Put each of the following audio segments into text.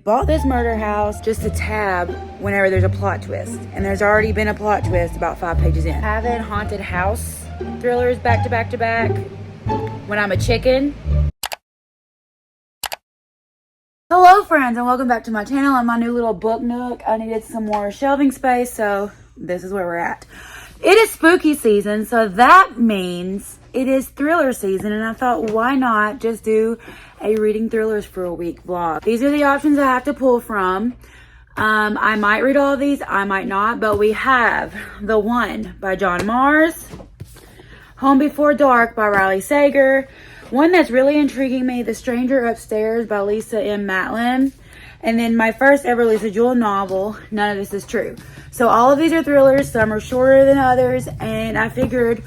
Bought this murder house just to tab whenever there's a plot twist. And there's already been a plot twist about 5 pages in. Having haunted house thrillers back to back to back when I'm a chicken. Hello friends and welcome back to my channel and my new little book nook. I needed some more shelving space, so this is where we're at. It is spooky season, so that means it is thriller season, and I thought, why not just do a reading thrillers for a week vlog. These are the options I have to pull from. I might read all of these, I might not, but we have The One by John Mars, Home Before Dark by Riley Sager, one that's really intriguing me, The Stranger Upstairs by Lisa M. Matlin, and then my first ever Lisa Jewell novel, None of This Is True. So all of these are thrillers, some are shorter than others, and I figured,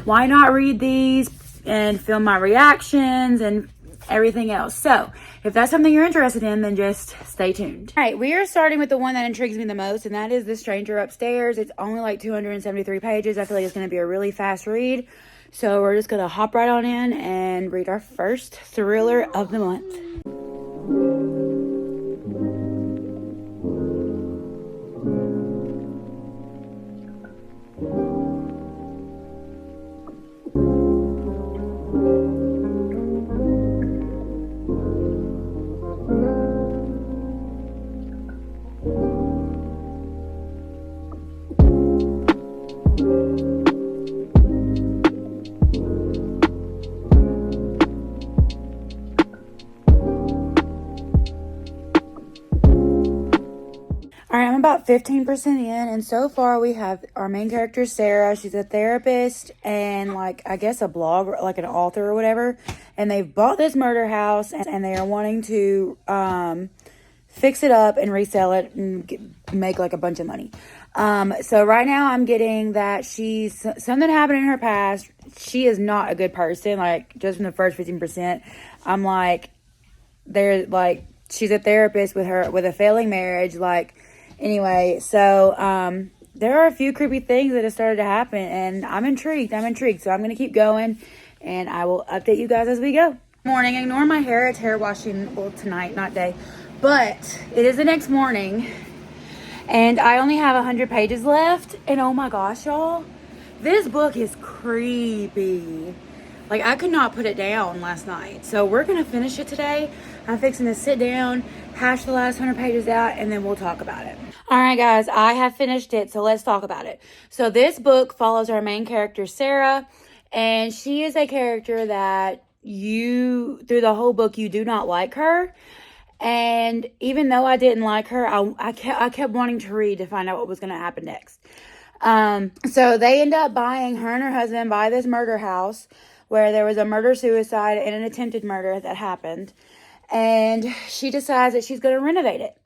why not read these and film my reactions and everything else. So if that's something you're interested in, then just stay tuned. All right, we are starting with the one that intrigues me the most, and that is The Stranger Upstairs. It's only like 273 pages. I feel like it's going to be a really fast read. So we're just going to hop right on in and read our first thriller of the month. Alright, I'm about 15% in, and so far we have our main character, Sarah. She's a therapist and, like, I guess a blogger, like an author or whatever. And they've bought this murder house, and they are wanting to fix it up and resell it and make, like, a bunch of money. So right now I'm getting that something happened in her past. She is not a good person, like, just from the first 15%. I'm like, she's a therapist with a failing marriage, like. Anyway, so there are a few creepy things that have started to happen, and I'm intrigued. So I'm going to keep going, and I will update you guys as we go. Morning. Ignore my hair. It's hair washing, well, tonight, not day. But it is the next morning, and I only have 100 pages left. And oh my gosh, y'all, this book is creepy. Like, I could not put it down last night. So we're going to finish it today. I'm fixing to sit down, hash the last 100 pages out, and then we'll talk about it. All right, guys, I have finished it, so let's talk about it. So this book follows our main character, Sarah, and she is a character that through the whole book, you do not like her. And even though I didn't like her, I kept wanting to read to find out what was going to happen next. So they end up her and her husband buy this murder house where there was a murder-suicide and an attempted murder that happened. And she decides that she's going to renovate it.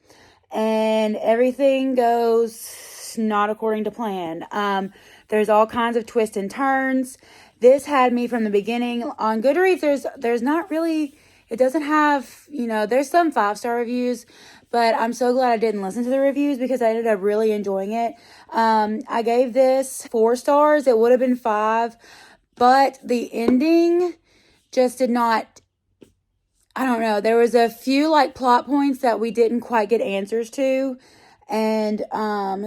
And everything goes not according to plan. There's all kinds of twists and turns. This had me from the beginning. On Goodreads, there's not really, it doesn't have, there's some 5-star reviews, but I'm so glad I didn't listen to the reviews because I ended up really enjoying it. I gave this 4 stars. It would have been 5, but the ending just did not, I don't know. There was a few plot points that we didn't quite get answers to. And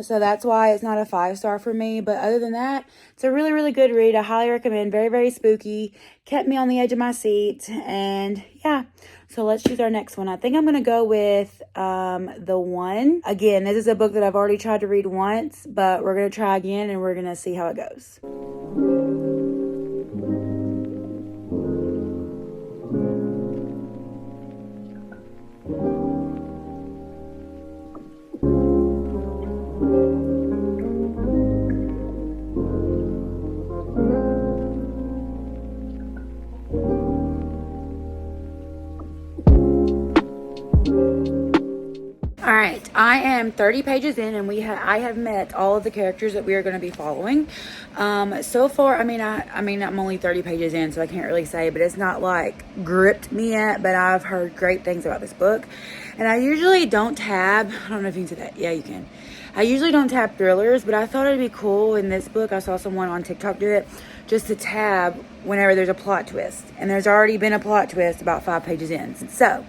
so that's why it's not a 5-star for me. But other than that, it's a really, really good read. I highly recommend. Very, very spooky. Kept me on the edge of my seat. And yeah, so let's choose our next one. I think I'm going to go with The One. Again, this is a book that I've already tried to read once, but we're going to try again and we're going to see how it goes. All right, I am 30 pages in, and I have met all of the characters that we are going to be following. So far, I'm only 30 pages in, so I can't really say, but it's not like gripped me yet. But I've heard great things about this book, and I usually don't tab. I don't know if you can say that. Yeah, you can. I usually don't tab thrillers, but I thought it'd be cool in this book. I saw someone on TikTok do it, just to tab whenever there's a plot twist, and there's already been a plot twist about 5 pages in. So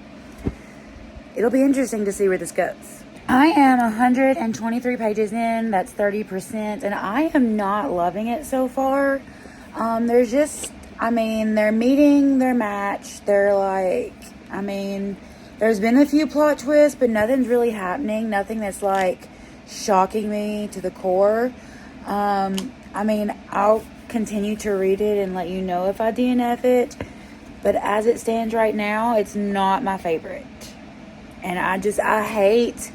it'll be interesting to see where this goes. I am 123 pages in. That's 30%. And I am not loving it so far. There's just, they're meeting their match. They're like, there's been a few plot twists, but nothing's really happening. Nothing that's like shocking me to the core. I'll continue to read it and let you know if I DNF it. But as it stands right now, it's not my favorite. And I hate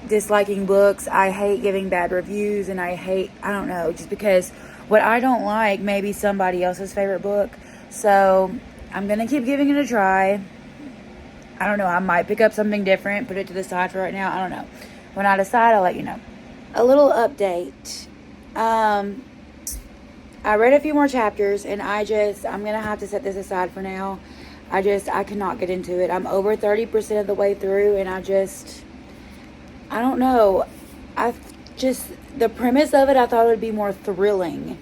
disliking books. I hate giving bad reviews, and I don't know, just because what I don't like may be somebody else's favorite book. So I'm going to keep giving it a try. I don't know. I might pick up something different, put it to the side for right now. I don't know. When I decide, I'll let you know. A little update. I read a few more chapters, and I'm going to have to set this aside for now. I cannot get into it. I'm over 30% of the way through, and I don't know. The premise of it, I thought it would be more thrilling.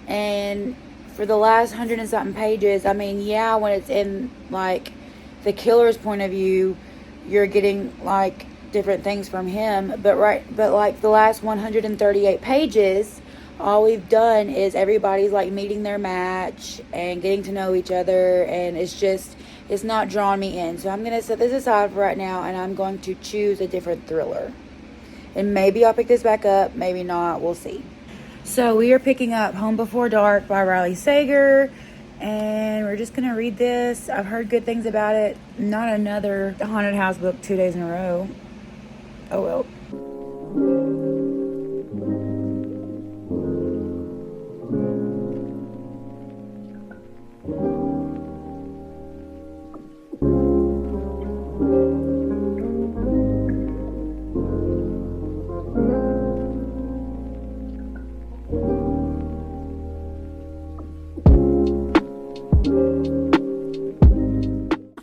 And for the last 100 and something pages, when it's in, like, the killer's point of view, you're getting, like, different things from him. But like, the last 138 pages, all we've done is everybody's, like, meeting their match and getting to know each other. And it's not drawing me in. So I'm going to set this aside for right now, and I'm going to choose a different thriller. And maybe I'll pick this back up, maybe not, we'll see. So we are picking up Home Before Dark by Riley Sager, and we're just going to read this. I've heard good things about it. Not another haunted house book 2 days in a row. Oh well.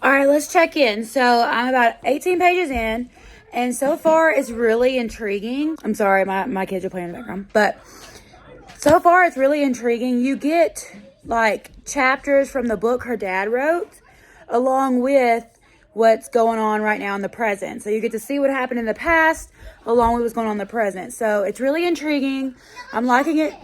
Alright, let's check in. So I'm about 18 pages in, and so far it's really intriguing. I'm sorry, my kids are playing in the background. But so far it's really intriguing. You get, like, chapters from the book her dad wrote, along with what's going on right now in the present. So you get to see what happened in the past, along with what's going on in the present. So it's really intriguing. I'm liking it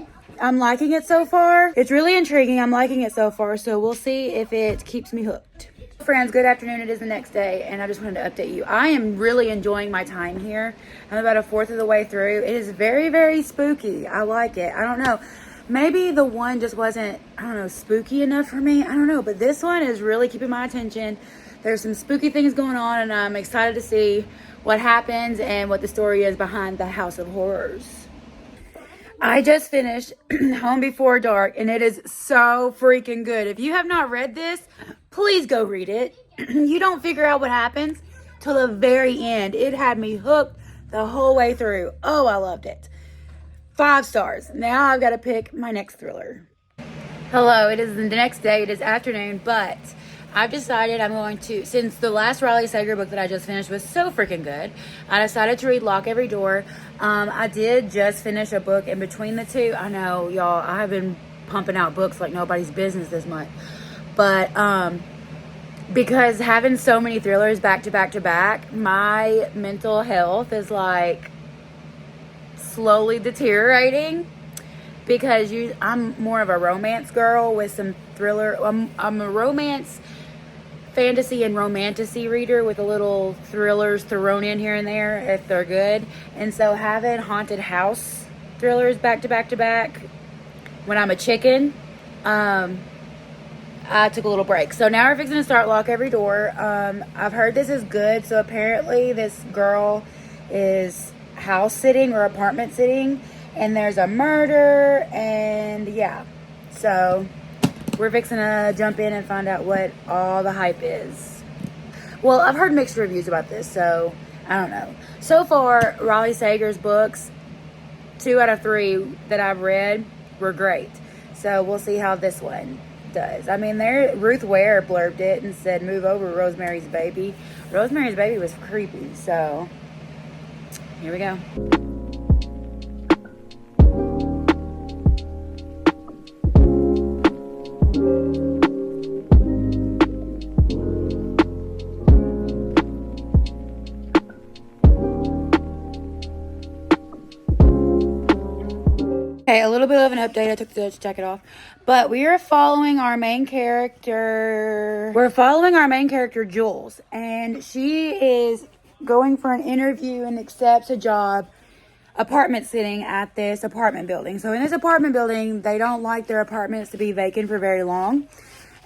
so far. It's really intriguing. I'm liking it so far. So we'll see if it keeps me hooked. Friends, good afternoon. It is the next day, and I just wanted to update you. I am really enjoying my time here. I'm about a fourth of the way through. It is very, very spooky. I like it. I don't know. Maybe the one just wasn't, spooky enough for me. I don't know, but this one is really keeping my attention. There's some spooky things going on, and I'm excited to see what happens and what the story is behind the House of Horrors. I just finished Home Before Dark, and it is so freaking good. If you have not read this, please go read it. You don't figure out what happens till the very end. It had me hooked the whole way through. Oh, I loved it. 5 stars. Now I've got to pick my next thriller. Hello, it is the next day. It is afternoon, but I've decided I'm going to, since the last Riley Sager book that I just finished was so freaking good, I decided to read Lock Every Door. I did just finish a book in between the two. I know, y'all, I have been pumping out books like nobody's business this month. But because having so many thrillers back to back to back, my mental health is like slowly deteriorating. Because I'm more of a romance girl with some thriller. I'm a romance, fantasy, and romantasy reader with a little thrillers thrown in here and there if they're good. And so having haunted house thrillers back to back to back when I'm a chicken, I took a little break. So now we're fixing to start Lock Every Door. I've heard this is good. So apparently this girl is house sitting or apartment sitting, and there's a murder, and yeah. So we're fixing to jump in and find out what all the hype is. Well, I've heard mixed reviews about this, so I don't know. So far, Riley Sager's books, 2 out of 3 that I've read were great. So we'll see how this one does. I mean, Ruth Ware blurbed it and said, "Move over, Rosemary's Baby." Rosemary's Baby was creepy, so here we go. Okay, a little bit of an update. I took the jacket off. But we are following our main character. We're following our main character, Jules. And she is going for an interview and accepts a job apartment sitting at this apartment building. So in this apartment building, they don't like their apartments to be vacant for very long.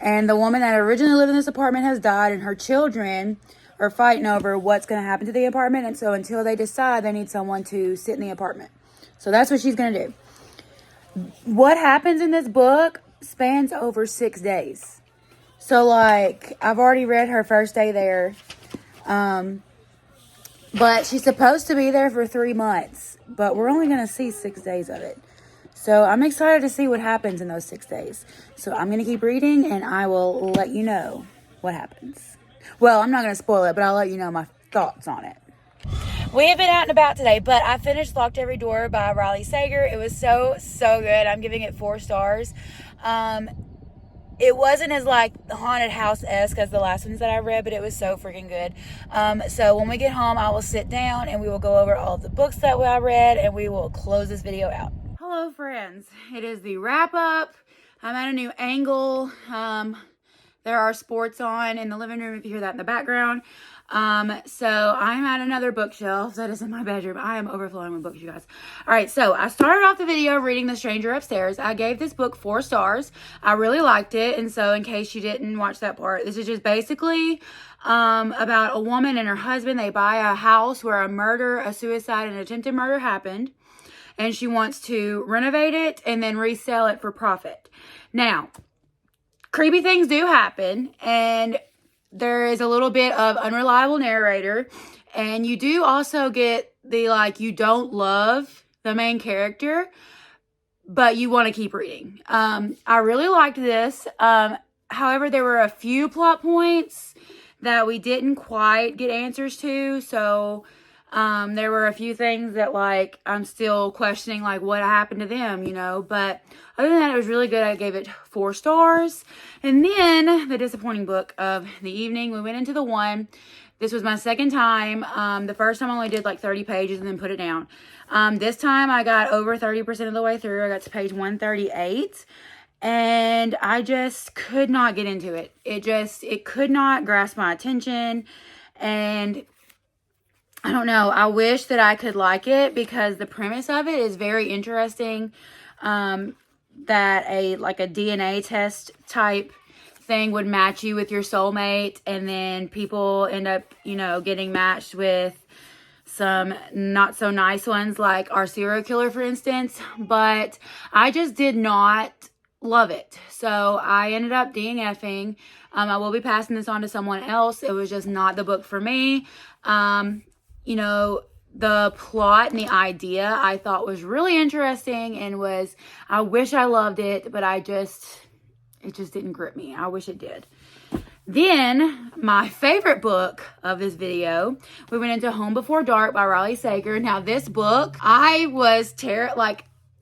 And the woman that originally lived in this apartment has died, and her children are fighting over what's going to happen to the apartment. And so until they decide, they need someone to sit in the apartment. So that's what she's going to do. What happens in this book spans over 6 days. So, like, I've already read her first day there. But she's supposed to be there for 3 months. But we're only going to see 6 days of it. So, I'm excited to see what happens in those 6 days. So, I'm going to keep reading, and I will let you know what happens. Well, I'm not going to spoil it, but I'll let you know my thoughts on it. We have been out and about today, but I finished Locked Every Door by Riley Sager. It was so good. I'm giving it 4 stars. It wasn't as like haunted house-esque as the last ones that I read, but it was so freaking good. So when we get home, I will sit down and we will go over all of the books that I read, and we will close this video out. Hello, friends. It is the wrap-up. I'm at a new angle. There are sports on in the living room if you hear that in the background. So I'm at another bookshelf that is in my bedroom. I am overflowing with books, you guys. All right, so I started off the video reading The Stranger Upstairs. I gave this book 4 stars. I really liked it, and so in case you didn't watch that part, this is just basically about a woman and her husband. They buy a house where a suicide, and attempted murder happened, and she wants to renovate it and then resell it for profit. Now, creepy things do happen, and there is a little bit of unreliable narrator, and you do also get the, like, you don't love the main character, but you want to keep reading. I really liked this. However, there were a few plot points that we didn't quite get answers to, so there were a few things that, like, I'm still questioning, like, what happened to them, you know, but other than that, it was really good. I gave it 4 stars. And then the disappointing book of the evening, we went into the one. This was my second time. The first time I only did like 30 pages and then put it down. This time I got over 30% of the way through. I got to page 138. And I just could not get into it. It could not grasp my attention. And I don't know. I wish that I could like it because the premise of it is very interesting. That a DNA test type thing would match you with your soulmate, and then people end up, you know, getting matched with some not so nice ones, like our serial killer, for instance. But I just did not love it. So I ended up DNFing. I will be passing this on to someone else. It was just not the book for me. You know, the plot and the idea I thought was really interesting, and I wish I loved it, but it just didn't grip me. I wish it did. Then my favorite book of this video, we went into Home Before Dark by Riley Sager. Now this book, I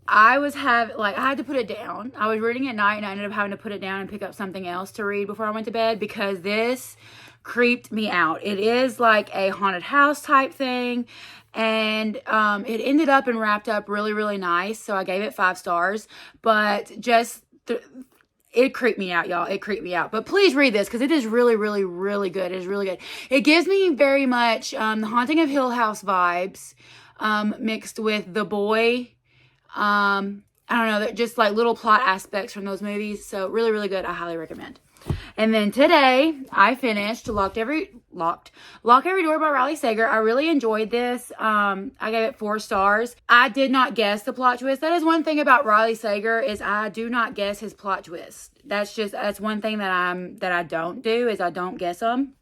had to put it down. I was reading at night and I ended up having to put it down and pick up something else to read before I went to bed because this creeped me out. It is like a haunted house type thing, and it ended up and wrapped up really, really nice. So I gave it 5 stars, but just it creeped me out, y'all. It creeped me out. But please read this because it is really, really, really good. It is really good. It gives me very much The Haunting of Hill House vibes mixed with The Boy. I don't know, just like little plot aspects from those movies. So really, really good. I highly recommend. And then today I finished Locked Every Door by Riley Sager. I really enjoyed this. I gave it 4 stars. I did not guess the plot twist. That is one thing about Riley Sager, is I do not guess his plot twist. That's one thing that I don't do, is I don't guess them.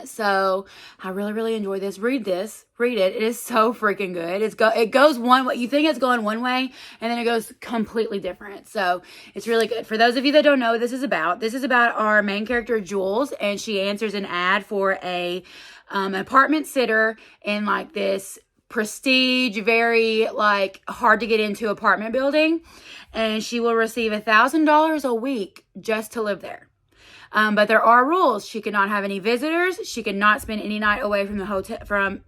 So I really, really enjoyed this. Read it. It is so freaking good. It goes one way. You think it's going one way, and then it goes completely different. So it's really good. For those of you that don't know what this is about our main character, Jules, and she answers an ad for a apartment sitter in like this prestige, very like hard to get into apartment building, and she will receive $1,000 a week just to live there. But there are rules. She cannot have any visitors. She cannot spend any night away from the hotel,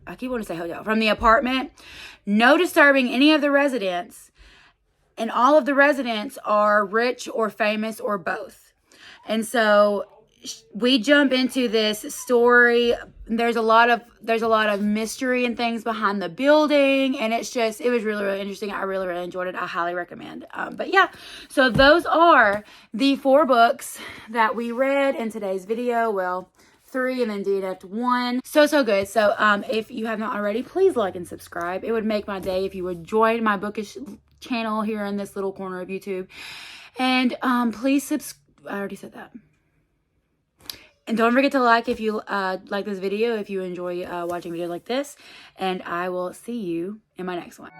I keep wanting to say hotel, from the apartment. No disturbing any of the residents. And all of the residents are rich or famous or both. And so we jump into this story. There's a lot of mystery and things behind the building, and it was really, really interesting. I really, really enjoyed it. I highly recommend. But yeah, so those are the 4 books that we read in today's video. Well, 3 and then DNF'd 1. So good. So if you have not already, please like and subscribe. It would make my day if you would join my bookish channel here in this little corner of YouTube. And please subscribe. I already said that. And don't forget to like if you like this video, if you enjoy watching videos like this. And I will see you in my next one.